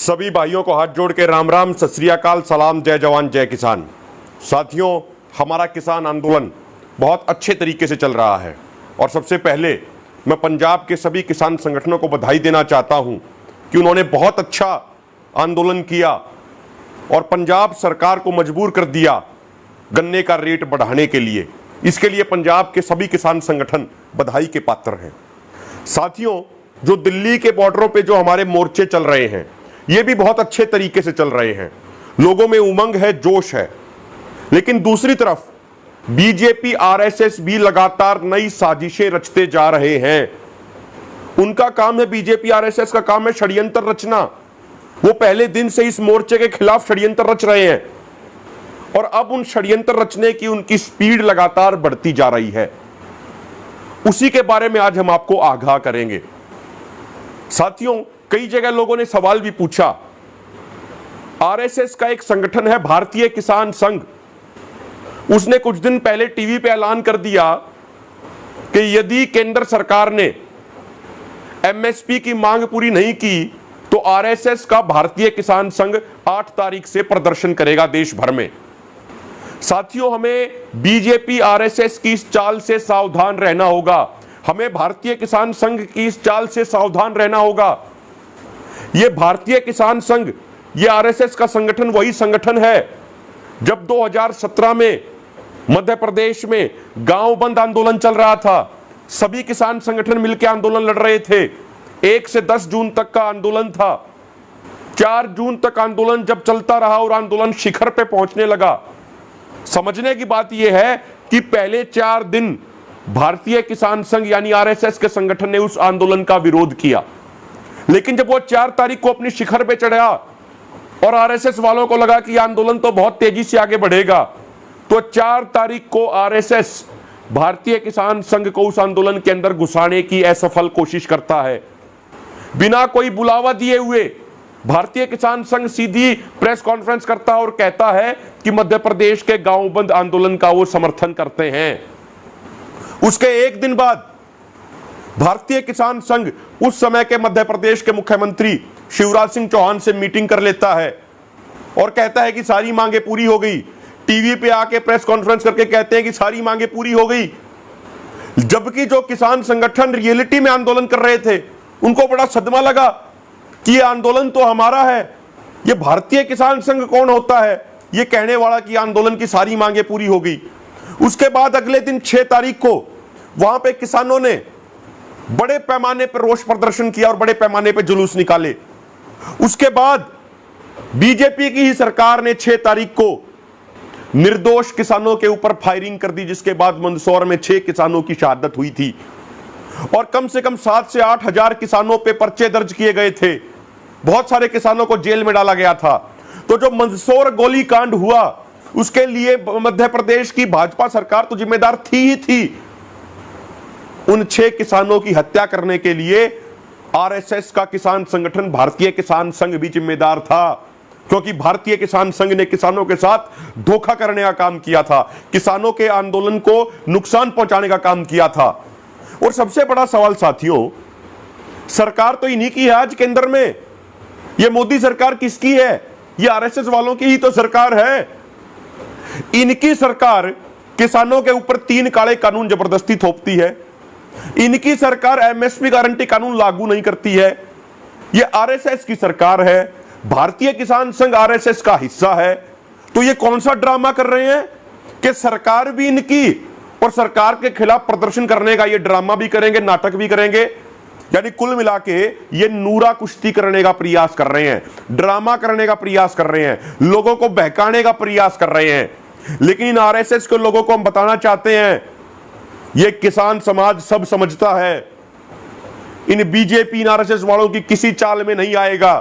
सभी भाइयों को हाथ जोड़ के राम राम, सत श्री अकाल, सलाम, जय जवान जय किसान। साथियों, हमारा किसान आंदोलन बहुत अच्छे तरीके से चल रहा है और सबसे पहले मैं पंजाब के सभी किसान संगठनों को बधाई देना चाहता हूं कि उन्होंने बहुत अच्छा आंदोलन किया और पंजाब सरकार को मजबूर कर दिया गन्ने का रेट बढ़ाने के लिए। इसके लिए पंजाब के सभी किसान संगठन बधाई के पात्र हैं। साथियों, जो दिल्ली के बॉर्डरों पे जो हमारे मोर्चे चल रहे हैं ये भी बहुत अच्छे तरीके से चल रहे हैं, लोगों में उमंग है, जोश है। लेकिन दूसरी तरफ बीजेपी आरएसएस भी लगातार नई साजिशें रचते जा रहे हैं। उनका काम है, बीजेपी आरएसएस का काम है षड्यंत्र रचना। वो पहले दिन से इस मोर्चे के खिलाफ षड्यंत्र रच रहे हैं और अब उन षड्यंत्र रचने की उनकी स्पीड लगातार बढ़ती जा रही है। उसी के बारे में आज हम आपको आगाह करेंगे। साथियों, कई जगह लोगों ने सवाल भी पूछा। आरएसएस का एक संगठन है भारतीय किसान संघ, उसने कुछ दिन पहले टीवी पे ऐलान कर दिया कि यदि केंद्र सरकार ने एमएसपी की मांग पूरी नहीं की तो आरएसएस का भारतीय किसान संघ 8 तारीख से प्रदर्शन करेगा देश भर में। साथियों, हमें बीजेपी आरएसएस की इस चाल से सावधान रहना होगा। हमें भारतीय किसान संघ की इस चाल से सावधान रहना होगा। यह भारतीय किसान संघ, यह आरएसएस का संगठन वही संगठन है जब 2017 में मध्य प्रदेश में गांव बंद आंदोलन चल रहा था। सभी किसान संगठन मिलकर आंदोलन लड़ रहे थे। 1 से 10 जून तक का आंदोलन था। 4 जून तक आंदोलन जब चलता रहा और आंदोलन शिखर पे पहुंचने लगा। समझने की बात यह है कि पहले 4 दिन भारतीय किसान संघ यानी आरएसएस के संगठन ने उस आंदोलन का विरोध किया, लेकिन जब वो 4 तारीख को अपनी शिखर पे चढ़ा और आरएसएस वालों को लगा कि आंदोलन तो बहुत तेजी से आगे बढ़ेगा, तो 4 तारीख को आरएसएस भारतीय किसान संघ को उस आंदोलन के अंदर घुसाने की असफल कोशिश करता है। बिना कोई बुलावा दिए हुए भारतीय किसान संघ सीधी प्रेस कॉन्फ्रेंस करता है और कहता है कि मध्य प्रदेश के गांव बंद आंदोलन का वो समर्थन करते हैं। उसके एक दिन बाद भारतीय किसान संघ उस समय के मध्य प्रदेश के मुख्यमंत्री शिवराज सिंह चौहान से मीटिंग कर लेता है और कहता है कि सारी मांगे पूरी हो गई। टीवी पे आके प्रेस कॉन्फ्रेंस करके कहते हैं कि सारी मांगे पूरी हो गई, जबकि जो किसान संगठन रियलिटी में आंदोलन कर रहे थे उनको बड़ा सदमा लगा कि ये आंदोलन तो हमारा है, ये भारतीय किसान संघ कौन होता है ये कहने वाला कि आंदोलन की सारी मांगे पूरी हो गई। उसके बाद अगले दिन 6 तारीख को वहां पे किसानों ने बड़े पैमाने पर रोष प्रदर्शन किया और बड़े पैमाने पर जुलूस निकाले। उसके बाद बीजेपी की ही सरकार ने 6 तारीख को निर्दोष किसानों के ऊपर फायरिंग कर दी, जिसके बाद मंदसौर में 6 किसानों की शहादत हुई थी और कम से कम 7 से 8 हजार किसानों पे पर्चे दर्ज किए गए थे। बहुत सारे किसानों को जेल में डाला गया था। तो जो मंदसौर गोलीकांड हुआ उसके लिए मध्य प्रदेश की भाजपा सरकार तो जिम्मेदार थी ही थी। उन 6 किसानों की हत्या करने के लिए आरएसएस का किसान संगठन भारतीय किसान संघ भी जिम्मेदार था, क्योंकि भारतीय किसान संघ ने किसानों के साथ धोखा करने का काम किया था, किसानों के आंदोलन को नुकसान पहुंचाने का काम किया था। और सबसे बड़ा सवाल साथियों, सरकार तो इन्हीं की है आज केंद्र में। यह मोदी सरकार किसकी है? यह आरएसएस वालों की ही तो सरकार है। इनकी सरकार किसानों के ऊपर 3 काले कानून जबरदस्ती थोपती है। इनकी सरकार एमएसपी गारंटी कानून लागू नहीं करती है। यह आरएसएस की सरकार है। भारतीय किसान संघ आरएसएस का हिस्सा है। तो ये कौन सा ड्रामा कर रहे हैं कि सरकार भी इनकी और सरकार के खिलाफ प्रदर्शन करने का ये ड्रामा भी करेंगे, नाटक भी करेंगे। यानी कुल मिला के ये नूरा कुश्ती करने का प्रयास कर रहे हैं, ड्रामा करने का प्रयास कर रहे हैं, लोगों को बहकाने का प्रयास कर रहे हैं। लेकिन इन आरएसएस के लोगों को हम बताना चाहते हैं, ये किसान समाज सब समझता है। इन बीजेपी आरएसएस वालों की किसी चाल में नहीं आएगा।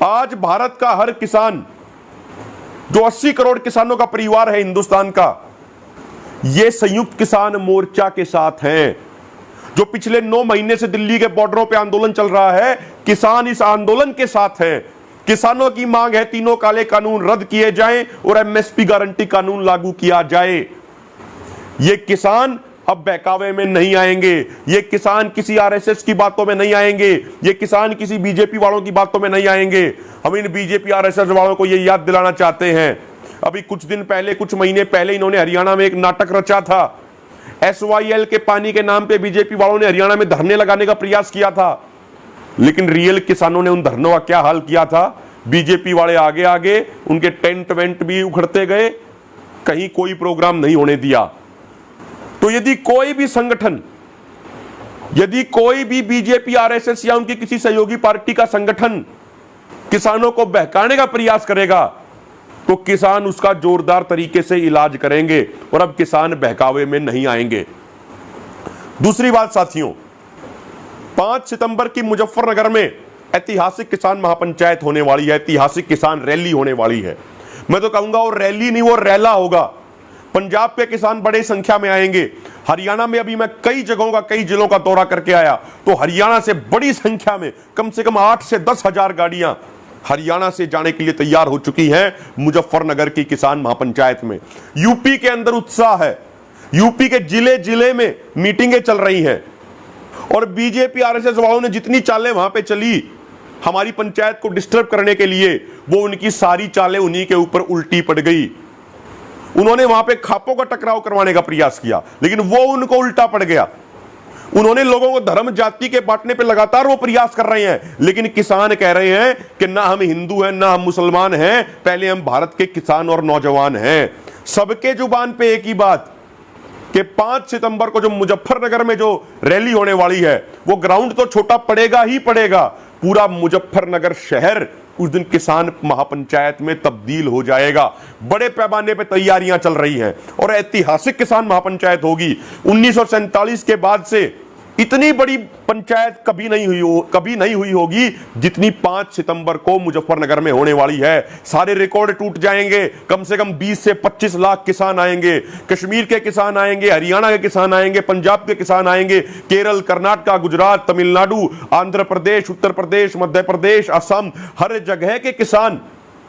आज भारत का हर किसान, जो 80 करोड़ किसानों का परिवार है हिंदुस्तान का, ये संयुक्त किसान मोर्चा के साथ हैं। जो पिछले 9 महीने से दिल्ली के बॉर्डरों पे आंदोलन चल रहा है, किसान इस आंदोलन के साथ हैं। किसानों की मांग है 3 काले कानून रद्द किए जाएं और एमएसपी गारंटी कानून लागू किया जाए। ये किसान अब बहकावे में नहीं आएंगे, ये किसान किसी आरएसएस की बातों में नहीं आएंगे, ये किसान किसी बीजेपी वालों की बातों में नहीं आएंगे। हम इन बीजेपी आरएसएस वालों को ये याद दिलाना चाहते हैं, अभी कुछ दिन पहले, कुछ महीने पहले इन्होंने हरियाणा में एक नाटक रचा था। SYL के पानी के नाम पे बीजेपी वालों ने हरियाणा में धरने लगाने का प्रयास किया था, लेकिन रियल किसानों ने उन धरनों का क्या हाल किया था। बीजेपी वाले आगे आगे, उनके टेंट वेंट भी उखड़ते गए, कहीं कोई प्रोग्राम नहीं होने दिया। तो यदि कोई भी संगठन, यदि कोई भी बीजेपी आरएसएस या उनकी किसी सहयोगी पार्टी का संगठन किसानों को बहकाने का प्रयास करेगा तो किसान उसका जोरदार तरीके से इलाज करेंगे और अब किसान बहकावे में नहीं आएंगे। दूसरी बात साथियों, 5 सितंबर की मुजफ्फरनगर में ऐतिहासिक किसान महापंचायत होने वाली है, ऐतिहासिक किसान रैली होने वाली है। मैं तो कहूंगा वो रैली नहीं, वो रैला होगा। पंजाब के किसान बड़ी संख्या में आएंगे। हरियाणा में अभी मैं कई जगहों का, कई जिलों का दौरा करके आया, तो हरियाणा से बड़ी संख्या में कम से कम 8 से 10 हजार गाड़ियां हरियाणा से जाने के लिए तैयार हो चुकी हैं मुजफ्फरनगर की किसान महापंचायत में। यूपी के अंदर उत्साह है, यूपी के जिले जिले में मीटिंगें चल रही हैं और बीजेपी आरएसएस वालों ने जितनी चालें वहां पे चली हमारी पंचायत को डिस्टर्ब करने के लिए, वो उनकी सारी चालें उन्हीं के ऊपर उल्टी पड़ गई। उन्होंने वहां पे खापों का टकराव करवाने का प्रयास किया, लेकिन वो उनको उल्टा पड़ गया। उन्होंने लोगों को धर्म जाति के बांटने पे लगातार वो प्रयास कर रहे हैं, लेकिन किसान कह रहे हैं कि ना हम हिंदू हैं ना हम मुसलमान हैं, पहले हम भारत के किसान और नौजवान हैं। सबके जुबान पे एक ही बात कि 5 सितंबर को जो मुजफ्फरनगर में जो रैली होने वाली है, वो ग्राउंड तो छोटा पड़ेगा ही पड़ेगा, पूरा मुजफ्फरनगर शहर उस दिन किसान महापंचायत में तब्दील हो जाएगा। बड़े पैमाने पे तैयारियां चल रही हैं और ऐतिहासिक किसान महापंचायत होगी। 1947 के बाद से इतनी बड़ी पंचायत कभी नहीं हुई होगी जितनी 5 सितंबर को मुजफ्फरनगर में होने वाली है। सारे रिकॉर्ड टूट जाएंगे। कम से कम 20 से 25 लाख किसान आएंगे। कश्मीर के किसान आएंगे, हरियाणा के किसान आएंगे, पंजाब के किसान आएंगे, केरल, कर्नाटक, गुजरात, तमिलनाडु, आंध्र प्रदेश, उत्तर प्रदेश, मध्य प्रदेश, असम, हर जगह के किसान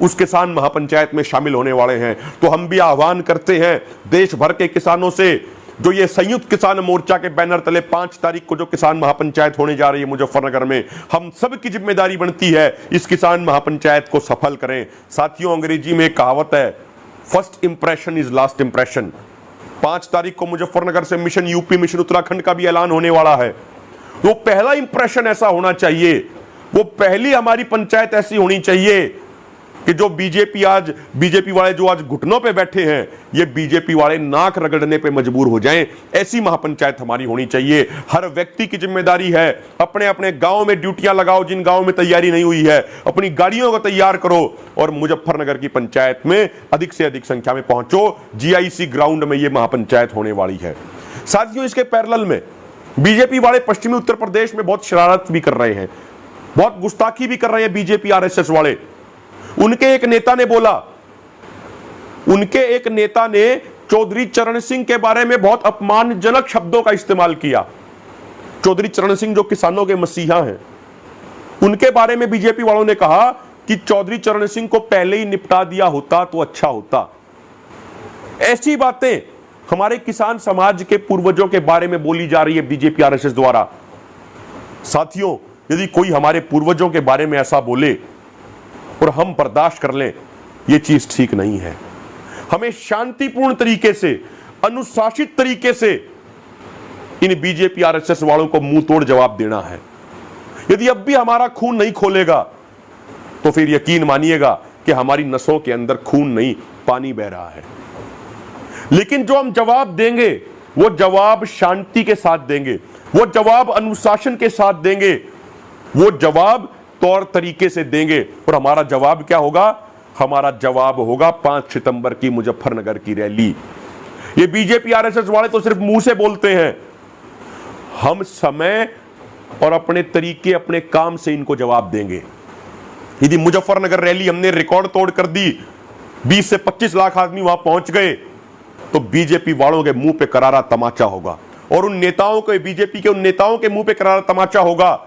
उस किसान महापंचायत में शामिल होने वाले हैं। तो हम भी आह्वान करते हैं देश भर के किसानों से, जो ये संयुक्त किसान मोर्चा के बैनर तले 5 तारीख को जो किसान महापंचायत होने जा रही है मुजफ्फरनगर में, हम सब की जिम्मेदारी बनती है इस किसान महापंचायत को सफल करें। साथियों, अंग्रेजी में एक कहावत है, first impression is last impression. 5 तारीख को मुजफ्फरनगर से मिशन यूपी, मिशन उत्तराखंड का भी ऐलान होने वाला है। वो पहला इंप्रेशन ऐसा होना चाहिए, वो पहली हमारी पंचायत ऐसी होनी चाहिए कि जो बीजेपी वाले जो आज घुटनों पे बैठे हैं, ये बीजेपी वाले नाक रगड़ने पे मजबूर हो जाएं। ऐसी महापंचायत हमारी होनी चाहिए। हर व्यक्ति की जिम्मेदारी है, अपने अपने गांव में ड्यूटियां लगाओ, जिन गांव में तैयारी नहीं हुई है अपनी गाड़ियों को तैयार करो और मुजफ्फरनगर की पंचायत में अधिक से अधिक संख्या में पहुंचो। जीआईसी ग्राउंड में यह महापंचायत होने वाली है। साथियों, इसके पैरेलल में बीजेपी वाले पश्चिमी उत्तर प्रदेश में बहुत शरारत भी कर रहे हैं, बहुत गुस्ताखी भी कर रहे हैं बीजेपी आरएसएस वाले। उनके एक नेता ने चौधरी चरण सिंह के बारे में बहुत अपमानजनक शब्दों का इस्तेमाल किया। चौधरी चरण सिंह जो किसानों के मसीहा हैं, उनके बारे में बीजेपी वालों ने कहा कि चौधरी चरण सिंह को पहले ही निपटा दिया होता तो अच्छा होता। ऐसी बातें हमारे किसान समाज के पूर्वजों के बारे में बोली जा रही है बीजेपी आरएसएस द्वारा। साथियों, यदि कोई हमारे पूर्वजों के बारे में ऐसा बोले और हम बर्दाश्त कर लें, यह चीज ठीक नहीं है। हमें शांतिपूर्ण तरीके से, अनुशासित तरीके से इन बीजेपी आरएसएस वालों को मुंह तोड़ जवाब देना है। यदि अब भी हमारा खून नहीं खोलेगा तो फिर यकीन मानिएगा कि हमारी नसों के अंदर खून नहीं, पानी बह रहा है। लेकिन जो हम जवाब देंगे, वो जवाब शांति के साथ देंगे, वो जवाब अनुशासन के साथ देंगे, वो जवाब तौर तरीके से देंगे। और हमारा जवाब क्या होगा? हमारा जवाब होगा 5 सितंबर की मुजफ्फरनगर की रैली। ये बीजेपी आरएसएस वाले तो सिर्फ मुंह से बोलते हैं, हम समय और अपने तरीके, अपने काम से इनको जवाब देंगे। यदि मुजफ्फरनगर रैली हमने रिकॉर्ड तोड़ कर दी, 20 से 25 लाख आदमी वहां पहुंच गए, तो बीजेपी वालों के मुंह पे करारा तमाचा होगा और उन नेताओं के, बीजेपी के उन नेताओं के मुंह पे करारा तमाचा होगा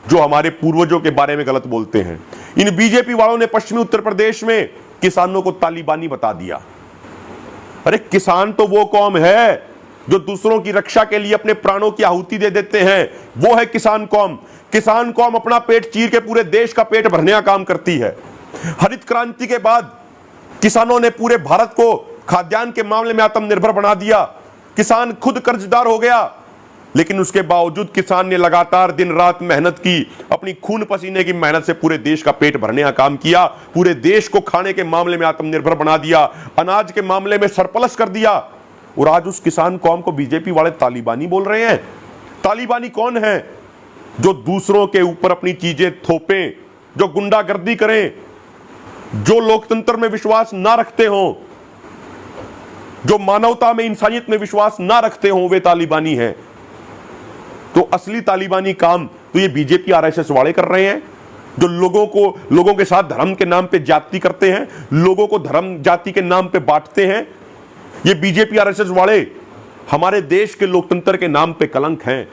जो हमारे पूर्वजों के बारे में गलत बोलते हैं। इन बीजेपी वालों ने पश्चिमी उत्तर प्रदेश में किसानों को तालिबानी बता दिया। अरे किसान तो वो कौम है जो दूसरों की रक्षा के लिए अपने प्राणों की आहुति दे देते हैं, वो है किसान कौम। किसान कौम अपना पेट चीर के पूरे देश का पेट भरने का काम करती है। हरित क्रांति के बाद किसानों ने पूरे भारत को खाद्यान्न के मामले में आत्मनिर्भर बना दिया। किसान खुद कर्जदार हो गया, लेकिन उसके बावजूद किसान ने लगातार दिन रात मेहनत की, अपनी खून पसीने की मेहनत से पूरे देश का पेट भरने का काम किया, पूरे देश को खाने के मामले में आत्मनिर्भर बना दिया, अनाज के मामले में सरप्लस कर दिया। और आज उस किसान कौम को बीजेपी वाले तालिबानी बोल रहे हैं। तालिबानी कौन है? जो दूसरों के ऊपर अपनी चीजें थोपें, जो गुंडागर्दी करें, जो लोकतंत्र में विश्वास ना रखते हों, जो मानवता में, इंसानियत में विश्वास ना रखते हों, वे तालिबानी हैं। तो असली तालिबानी काम तो ये बीजेपी आरएसएस वाले कर रहे हैं, जो लोगों के साथ धर्म के नाम पे जाति करते हैं, लोगों को धर्म जाति के नाम पे बांटते हैं। ये बीजेपी आरएसएस वाले हमारे देश के लोकतंत्र के नाम पे कलंक हैं।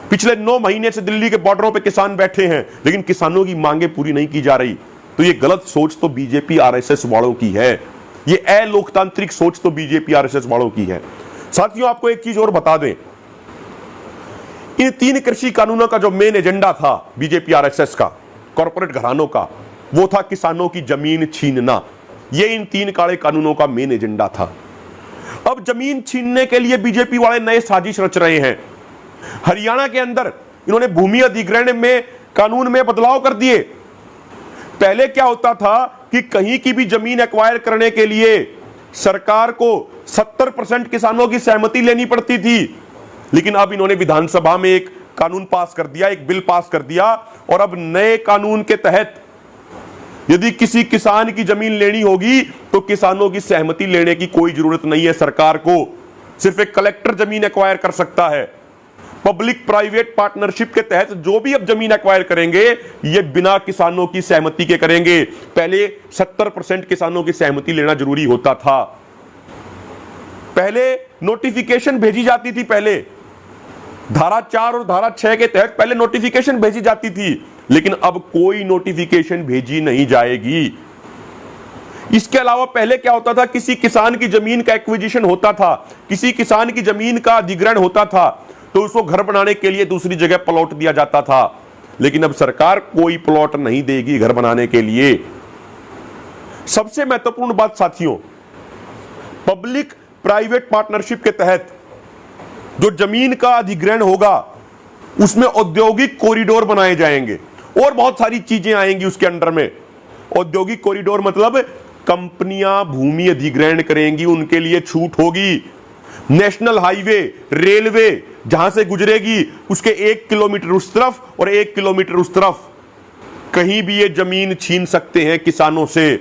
पिछले 9 महीने से दिल्ली के बॉर्डरों पे किसान बैठे हैं, लेकिन किसानों की मांगे पूरी नहीं की जा रही। तो ये गलत सोच तो बीजेपी आरएसएस वालों की है, ये अलोकतांत्रिक सोच तो बीजेपी आरएसएस वालों की है। साथियों, आपको एक चीज और बता दें, इन 3 कृषि कानूनों का जो मेन एजेंडा था बीजेपी आरएसएस का, कॉर्पोरेट घरानों का, वो था किसानों की जमीन छीनना। ये इन 3 काले कानूनों का मेन एजेंडा था। अब जमीन छीनने के लिए बीजेपी वाले नए साजिश रच रहे हैं। हरियाणा के अंदर इन्होंने भूमि अधिग्रहण में कानून में बदलाव कर दिए। पहले क्या होता था कि कहीं की भी जमीन एक्वायर करने के लिए सरकार को 70% किसानों की सहमति लेनी पड़ती थी, लेकिन अब इन्होंने विधानसभा में एक कानून पास कर दिया, एक बिल पास कर दिया, और अब नए कानून के तहत यदि किसी किसान की जमीन लेनी होगी तो किसानों की सहमति लेने की कोई जरूरत नहीं है सरकार को। सिर्फ एक कलेक्टर जमीन एक्वायर कर सकता है। पब्लिक प्राइवेट पार्टनरशिप के तहत जो भी अब जमीन एक्वायर करेंगे, ये बिना किसानों की सहमति के करेंगे। पहले 70% किसानों की सहमति लेना जरूरी होता था। पहले नोटिफिकेशन भेजी जाती थी, पहले धारा 4 और धारा 6 के तहत पहले नोटिफिकेशन भेजी जाती थी, लेकिन अब कोई नोटिफिकेशन भेजी नहीं जाएगी। इसके अलावा पहले क्या होता था, किसी किसान की जमीन का एक्विजिशन होता था, किसी किसान की जमीन का अधिग्रहण होता था, तो उसको घर बनाने के लिए दूसरी जगह प्लॉट दिया जाता था। लेकिन अब सरकार कोई प्लॉट नहीं देगी घर बनाने के लिए। सबसे महत्वपूर्ण बात साथियों, पब्लिक प्राइवेट पार्टनरशिप के तहत जो जमीन का अधिग्रहण होगा, उसमें औद्योगिक कॉरिडोर बनाए जाएंगे और बहुत सारी चीजें आएंगी उसके अंडर में। औद्योगिक कॉरिडोर मतलब कंपनियां भूमि अधिग्रहण करेंगी, उनके लिए छूट होगी। नेशनल हाईवे, रेलवे जहां से गुजरेगी, उसके 1 किलोमीटर उस तरफ और 1 किलोमीटर उस तरफ कहीं भी ये जमीन छीन सकते हैं किसानों से।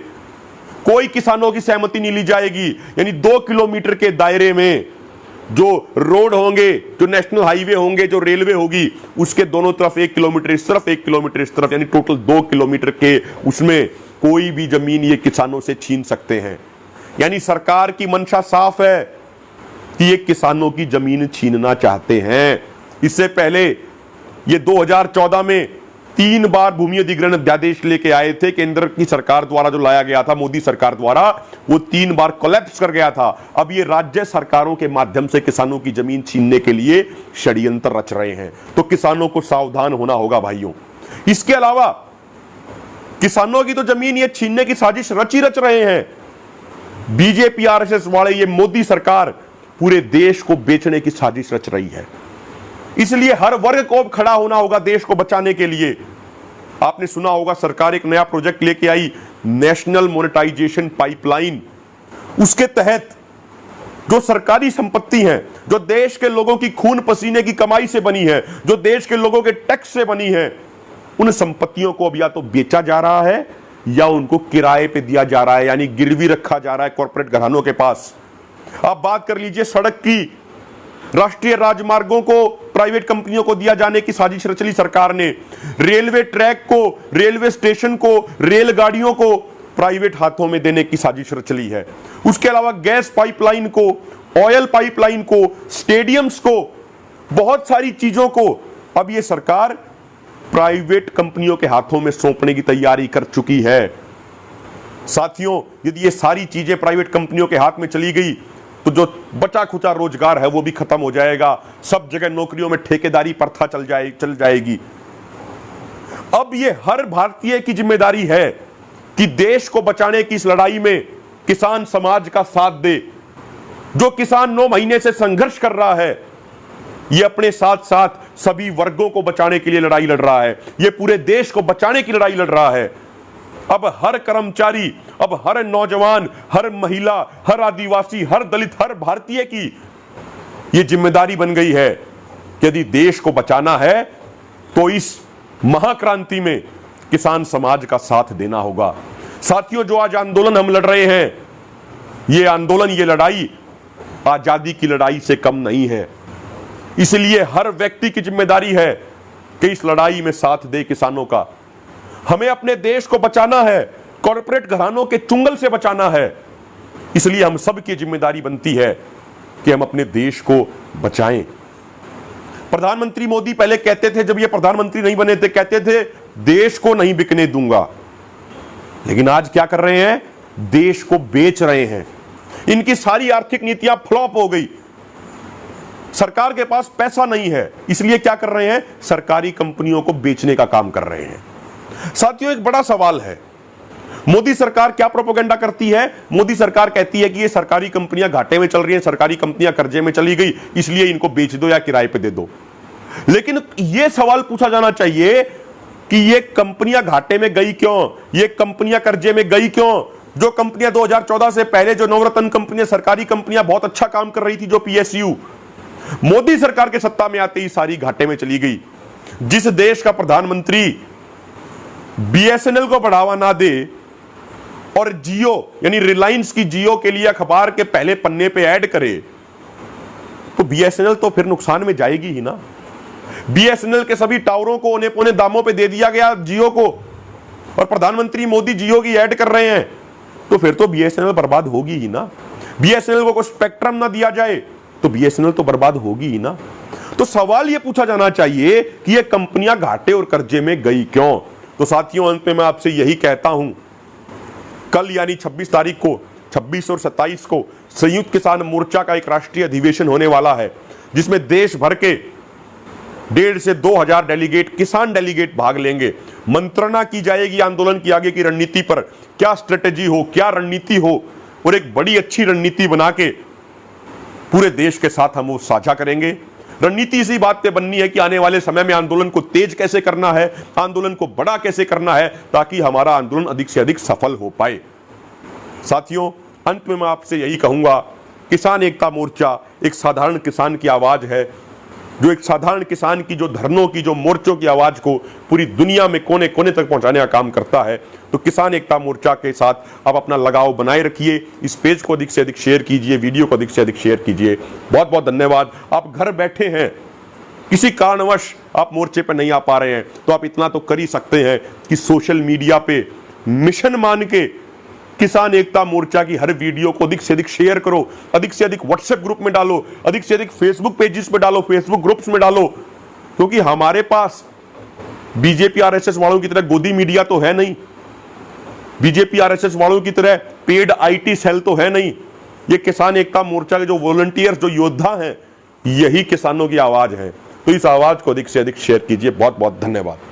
कोई किसानों की सहमति नहीं ली जाएगी। यानी 2 किलोमीटर के दायरे में जो रोड होंगे, जो नेशनल हाईवे होंगे, जो रेलवे होगी, उसके दोनों तरफ 1 किलोमीटर इस तरफ, 1 किलोमीटर इस तरफ, यानी टोटल 2 किलोमीटर के उसमें कोई भी जमीन ये किसानों से छीन सकते हैं। यानी सरकार की मंशा साफ है कि ये किसानों की जमीन छीनना चाहते हैं। इससे पहले ये 2014 में 3 बार भूमि अधिग्रहण अध्यादेश लेके आए थे, केंद्र की सरकार द्वारा जो लाया गया था, मोदी सरकार द्वारा, वो 3 बार कोलैप्स कर गया था। अब ये राज्य सरकारों के माध्यम से किसानों की जमीन छीनने के लिए षड्यंत्र रच रहे हैं। तो किसानों को सावधान होना होगा भाइयों। इसके अलावा किसानों की तो जमीन ये छीनने की साजिश रच रहे हैं। बीजेपी आरएसएस वाले, ये मोदी सरकार पूरे देश को बेचने की साजिश रच रही है। इसलिए हर वर्ग को खड़ा होना होगा देश को बचाने के लिए। आपने सुना होगा सरकार एक नया प्रोजेक्ट लेके आई, नेशनल मोनेटाइजेशन पाइपलाइन। उसके तहत जो सरकारी संपत्ति है, जो देश के लोगों की खून पसीने की कमाई से बनी है, जो देश के लोगों के टैक्स से बनी है, उन संपत्तियों को अब या तो बेचा जा रहा है या उनको किराए पे दिया जा रहा है, यानी गिरवी रखा जा रहा है कॉर्पोरेट घरानों के पास। आप बात कर लीजिए सड़क की, राष्ट्रीय राजमार्गों को प्राइवेट कंपनियों को दिया जाने की साजिश रच ली सरकार ने। रेलवे ट्रैक को, रेलवे स्टेशन को, रेलगाड़ियों को प्राइवेट हाथों में देने की साजिश रच ली है। उसके अलावा गैस पाइपलाइन को, ऑयल पाइपलाइन को, स्टेडियम्स को, बहुत सारी चीजों को अब ये सरकार प्राइवेट कंपनियों के हाथों में सौंपने की तैयारी कर चुकी है। साथियों, यदि ये सारी चीजें प्राइवेट कंपनियों के हाथ में चली गई तो जो बचा खुचा रोजगार है वो भी खत्म हो जाएगा, सब जगह नौकरियों में ठेकेदारी प्रथा चल जाएगी। अब ये हर भारतीय की जिम्मेदारी है कि देश को बचाने की इस लड़ाई में किसान समाज का साथ दे। जो किसान 9 महीने से संघर्ष कर रहा है, ये अपने साथ साथ सभी वर्गों को बचाने के लिए लड़ाई लड़ रहा है, ये पूरे देश को बचाने की लड़ाई लड़ रहा है। अब हर कर्मचारी, अब हर नौजवान, हर महिला, हर आदिवासी, हर दलित, हर भारतीय की यह जिम्मेदारी बन गई है कि यदि देश को बचाना है तो इस महाक्रांति में किसान समाज का साथ देना होगा। साथियों, जो आज आंदोलन हम लड़ रहे हैं, यह आंदोलन, यह लड़ाई आजादी की लड़ाई से कम नहीं है। इसलिए हर व्यक्ति की जिम्मेदारी है कि इस लड़ाई में साथ दे किसानों का। हमें अपने देश को बचाना है, कॉर्पोरेट घरानों के चुंगल से बचाना है। इसलिए हम सब की जिम्मेदारी बनती है कि हम अपने देश को बचाएं। प्रधानमंत्री मोदी पहले कहते थे, जब ये प्रधानमंत्री नहीं बने थे, कहते थे देश को नहीं बिकने दूंगा, लेकिन आज क्या कर रहे हैं? देश को बेच रहे हैं। इनकी सारी आर्थिक नीतियां फ्लॉप हो गई। सरकार के पास पैसा नहीं है, इसलिए क्या कर रहे हैं? सरकारी कंपनियों को बेचने का काम कर रहे हैं। साथियों, एक बड़ा सवाल है, मोदी सरकार क्या प्रोपेगेंडा करती है? मोदी सरकार कहती है कि ये सरकारी कंपनियां घाटे में चल रही हैं, सरकारी कंपनियां कर्जे में चली गई, इसलिए इनको बेच दो या किराए पे दे दो। लेकिन यह सवाल पूछा जाना चाहिए कि ये कंपनियां घाटे में गई क्यों, ये कंपनियां कर्जे में गई क्यों? जो कंपनियां 2014 से पहले, जो नवरत्न कंपनियां, सरकारी कंपनियां बहुत अच्छा काम कर रही थी, जो पीएसयू, मोदी सरकार के सत्ता में आते ही सारी घाटे में चली गई। जिस देश का प्रधानमंत्री बीएसएनएल को बढ़ावा ना दे और जियो यानी रिलायंस की जियो के लिए अखबार के पहले पन्ने पे ऐड करे, तो बीएसएनएल तो फिर नुकसान में जाएगी ही ना। बीएसएनएल के सभी टावरों को औने पौने दामों पे दे दिया गया जियो को, और प्रधानमंत्री मोदी जियो की ऐड कर रहे हैं, तो फिर तो बीएसएनएल बर्बाद होगी ही ना। बीएसएनएल को कोई स्पेक्ट्रम ना दिया जाए तो बीएसएनएल तो बर्बाद होगी ही ना। तो सवाल यह पूछा जाना चाहिए कि ये कंपनियां घाटे और कर्जे में गई क्यों? तो साथियों, अंत में मैं आपसे यही कहता हूं, कल यानी 26 तारीख को, 26 और 27 को संयुक्त किसान मोर्चा का एक राष्ट्रीय अधिवेशन होने वाला है, जिसमें देश भर के 1,500 से 2,000 डेलीगेट, किसान डेलीगेट भाग लेंगे। मंत्रणा की जाएगी आंदोलन की आगे की रणनीति पर, क्या स्ट्रेटेजी हो, क्या रणनीति हो, और एक बड़ी अच्छी रणनीति बना के पूरे देश के साथ हम वो साझा करेंगे। रणनीति इसी बात पे बननी है कि आने वाले समय में आंदोलन को तेज कैसे करना है, आंदोलन को बड़ा कैसे करना है, ताकि हमारा आंदोलन अधिक से अधिक सफल हो पाए। साथियों, अंत में मैं आपसे यही कहूंगा, किसान एकता मोर्चा एक साधारण किसान की आवाज है, जो एक साधारण किसान की, जो धरनों की, जो मोर्चों की आवाज को पूरी दुनिया में कोने कोने तक पहुंचाने का काम करता है। तो किसान एकता मोर्चा के साथ आप अपना लगाव बनाए रखिए। इस पेज को अधिक से अधिक शेयर कीजिए, वीडियो को अधिक से अधिक शेयर कीजिए। बहुत बहुत धन्यवाद। आप घर बैठे हैं, किसी कारणवश आप मोर्चे पर नहीं आ पा रहे हैं, तो आप इतना तो कर ही सकते हैं कि सोशल मीडिया पे मिशन मान के किसान एकता मोर्चा की हर वीडियो को अधिक से अधिक शेयर करो, अधिक से अधिक व्हाट्सएप ग्रुप में डालो, अधिक से अधिक फेसबुक पेजेस पे डालो, फेसबुक ग्रुप्स में डालो, क्योंकि हमारे पास बीजेपी आरएसएस वालों की तरह गोदी मीडिया तो है नहीं, बीजेपी आरएसएस वालों की तरह पेड आईटी सेल तो है नहीं। ये किसान एकता मोर्चा के जो वॉलंटियर्स, जो योद्धा हैं, यही किसानों की आवाज है। तो इस आवाज को अधिक से अधिक शेयर कीजिए। बहुत बहुत धन्यवाद।